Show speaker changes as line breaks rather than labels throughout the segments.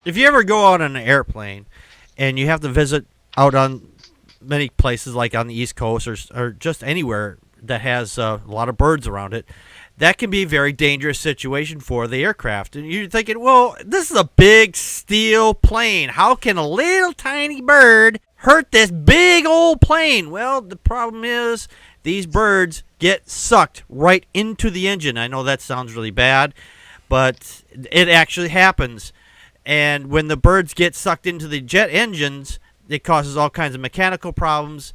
If you ever go out on an airplane and you have to visit out on many places like on the East Coast or just anywhere that has a lot of birds around it, that can be a very dangerous situation for the aircraft. And you're thinking, well, this is a big steel plane. How can a little tiny bird hurt this big old plane? Well, the problem is these birds get sucked right into the engine. I know that sounds really bad, but it actually happens. And when the birds get sucked into the jet engines, it causes all kinds of mechanical problems,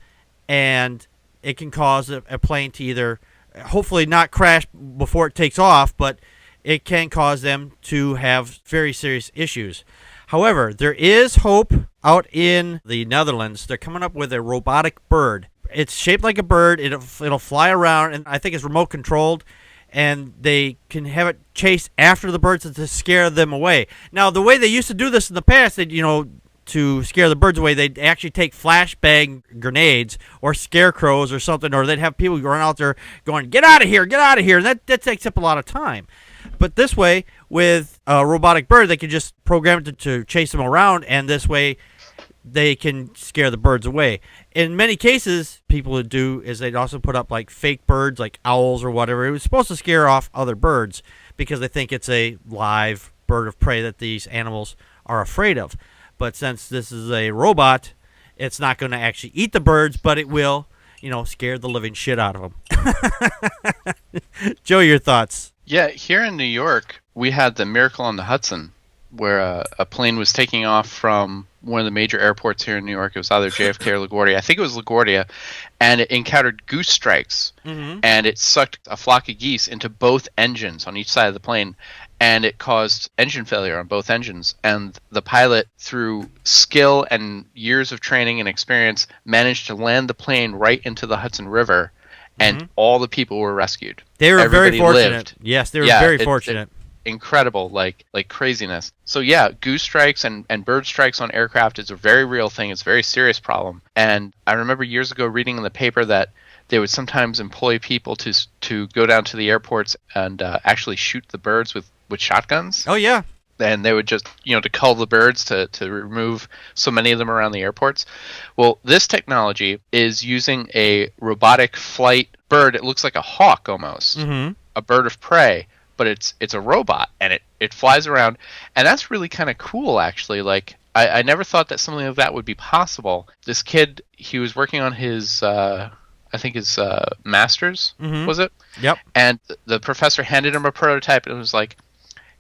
and it can cause a plane to either hopefully not crash before it takes off, but it can cause them to have very serious issues. However, there is hope out in the Netherlands. They're coming up with a robotic bird. It's shaped like a bird. It'll fly around, and I think it's remote controlled, and they can have it chase after the birds to scare them away. Now, the way they used to do this in the past, to scare the birds away, they'd actually take flashbang grenades or scarecrows or something, or they'd have people run out there going, get out of here, and that takes up a lot of time. But this way, with a robotic bird, they can just program it to chase them around, and this way they can scare the birds away. In many cases, people would do is they'd also put up like fake birds, like owls or whatever. It was supposed to scare off other birds because they think it's a live bird of prey that these animals are afraid of. But since this is a robot, it's not going to actually eat the birds, but it will, scare the living shit out of them. Joe, your thoughts?
Yeah, here in New York, we had the Miracle on the Hudson, where a plane was taking off from one of the major airports here in New York. It was either JFK or LaGuardia. I think it was LaGuardia, and it encountered goose strikes, and it sucked a flock of geese into both engines on each side of the plane, and it caused engine failure on both engines. And the pilot, through skill and years of training and experience, managed to land the plane right into the Hudson River, and all the people were rescued.
They were
Everybody
very fortunate.
lived.
Yes, they were very fortunate.
Incredible, like craziness. So yeah, goose strikes and bird strikes on aircraft is a very real thing. It's a very serious problem. And I remember years ago reading in the paper that they would sometimes employ people to go down to the airports and actually shoot the birds with shotguns.
Oh yeah.
And they would just, to cull the birds to remove so many of them around the airports. Well, this technology is using a robotic flight bird. It looks like a hawk almost, a bird of prey. But it's a robot, and it flies around, and that's really kind of cool, actually. Like, I never thought that something like that would be possible. This kid, he was working on his, I think his master's, was it?
Yep.
And the professor handed him a prototype, and it was like,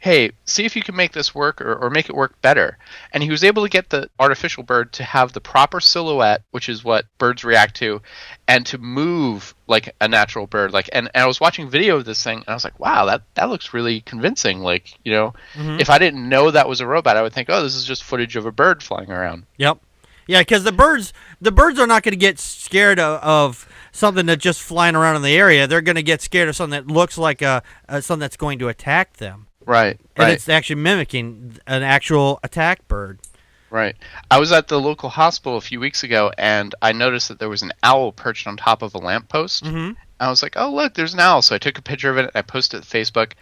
hey, see if you can make this work or make it work better. And he was able to get the artificial bird to have the proper silhouette, which is what birds react to, and to move like a natural bird. And I was watching video of this thing, and I was like, wow, that looks really convincing. If I didn't know that was a robot, I would think, oh, this is just footage of a bird flying around.
Yep. Yeah, because the birds are not going to get scared of something that's just flying around in the area. They're going to get scared of something that looks like something that's going to attack them.
Right.
And it's actually mimicking an actual attack bird.
Right. I was at the local hospital a few weeks ago, and I noticed that there was an owl perched on top of a lamppost. I was like, oh, look, there's an owl. So I took a picture of it, and I posted it to Facebook,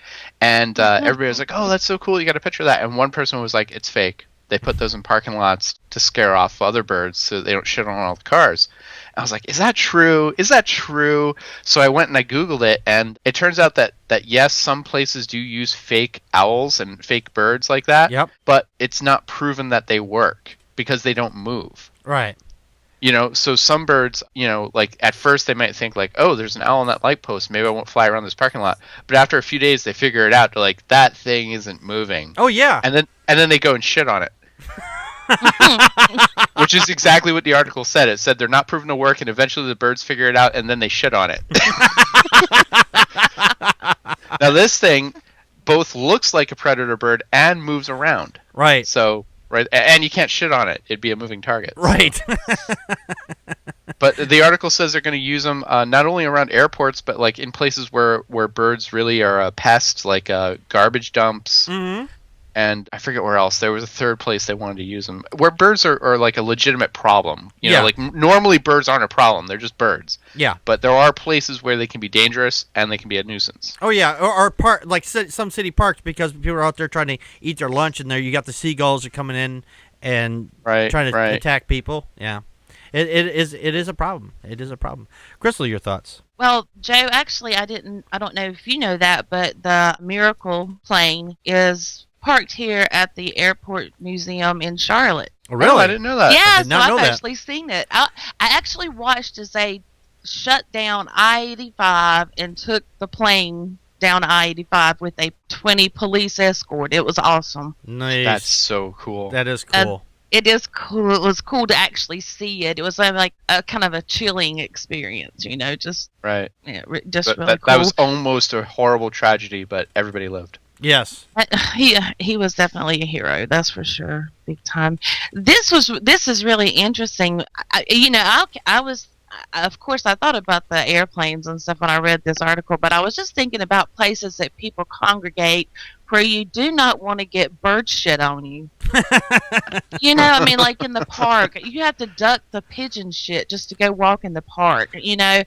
and everybody was like, oh, that's so cool. You got a picture of that. And one person was like, it's fake. They put those in parking lots to scare off other birds so they don't shit on all the cars. I was like, is that true? Is that true? So I went and I Googled it, and it turns out that yes, some places do use fake owls and fake birds like that.
Yep.
But it's not proven that they work because they don't move.
Right.
So some birds, like at first they might think like, oh, there's an owl on that light post. Maybe I won't fly around this parking lot. But after a few days, they figure it out. They're like, that thing isn't moving.
Oh, yeah.
And then they go and shit on it. Which is exactly what the article said. It said they're not proven to work, and eventually the birds figure it out, and then they shit on it. Now this thing both looks like a predator bird and moves around.
Right.
So, right, and you can't shit on it. It'd be a moving target.
Right.
But the article says they're going to use them not only around airports, but like in places where birds really are a pest, like garbage dumps. and I forget where else. There was a third place they wanted to use them, where birds are like a legitimate problem. You know, like normally birds aren't a problem; they're just birds.
Yeah.
But there are places where they can be dangerous and they can be a nuisance.
Oh yeah, or like some city parks, because people are out there trying to eat their lunch, and there you got the seagulls are coming in and trying to attack people. Yeah. It is a problem. It is a problem. Crystal, your thoughts?
Well, Joe, actually, I don't know if you know that, but the Miracle plane is parked here at the Airport Museum in Charlotte.
Oh, really?
Oh, I didn't know that.
Yeah,
so I've
actually seen it. I actually watched as they shut down I-85 and took the plane down I-85 with a 20 police escort. It was awesome.
Nice.
That's so cool.
That is cool.
It is cool. It was cool to actually see it. It was like a kind of a chilling experience, you know, just
right.
Yeah, just
But
really cool.
that was almost a horrible tragedy, but everybody lived.
Yes.
He was definitely a hero, that's for sure, big time. This is really interesting. I was, of course, I thought about the airplanes and stuff when I read this article, but I was just thinking about places that people congregate where you do not want to get bird shit on you. You know, I mean, like in the park, you have to duck the pigeon shit just to go walk in the park, you know.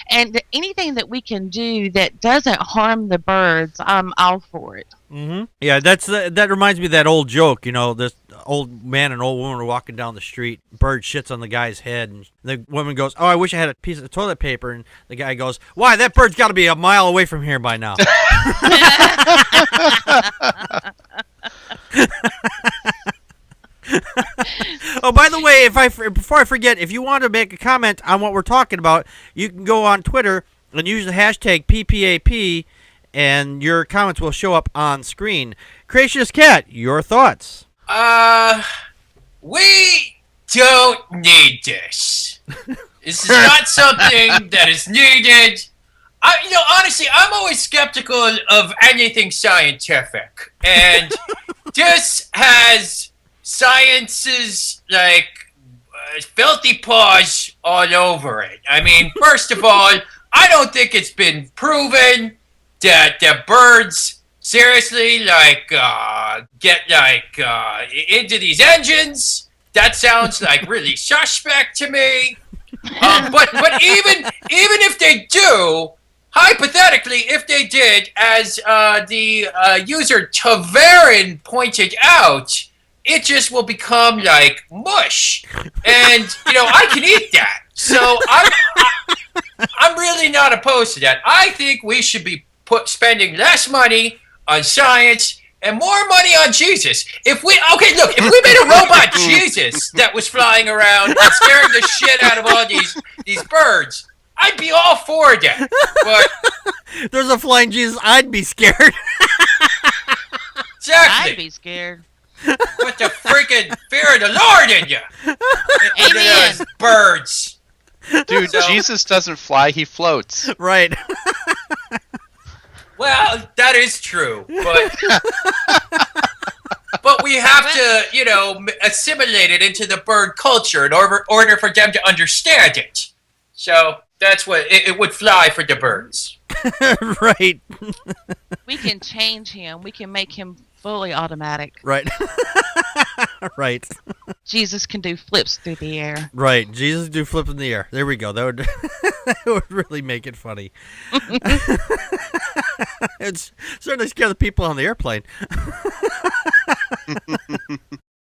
And anything that we can do that doesn't harm the birds, I'm all for it.
Mm-hmm. Yeah, that reminds me of that old joke. You know, this old man and old woman are walking down the street. Bird shits on the guy's head, and the woman goes, "Oh, I wish I had a piece of toilet paper." And the guy goes, "Why? That bird's got to be a mile away from here by now." Oh, by the way, before I forget, if you want to make a comment on what we're talking about, you can go on Twitter and use the hashtag PPAP, and your comments will show up on screen. Creationist Cat, your thoughts?
We don't need this. This is not something that is needed. Honestly, I'm always skeptical of anything scientific, and this has science's filthy paws all over it. I mean, first of all, I don't think it's been proven that birds seriously get into these engines. That sounds like really suspect to me. But even if they do, hypothetically, if they did, as the user Taverin pointed out, it just will become like mush, and I can eat that. So I'm really not opposed to that. I think we should be spending less money on science and more money on Jesus. If we made a robot Jesus that was flying around and scaring the shit out of all these birds, I'd be all for that. But
there's a flying Jesus, I'd be scared.
Exactly.
I'd be scared.
Put the freaking fear of the Lord in you.
Amen.
Those birds.
Dude, Jesus doesn't fly, he floats.
Right.
Well, that is true, but we have to, assimilate it into the bird culture in order for them to understand it. So that's what it would fly for the birds.
Right.
We can change him. We can make him fully automatic.
Right. Right.
Jesus can do flips through the air.
Right. Jesus do flip in the air. There we go. That would really make it funny. It's certainly scare the people on the airplane.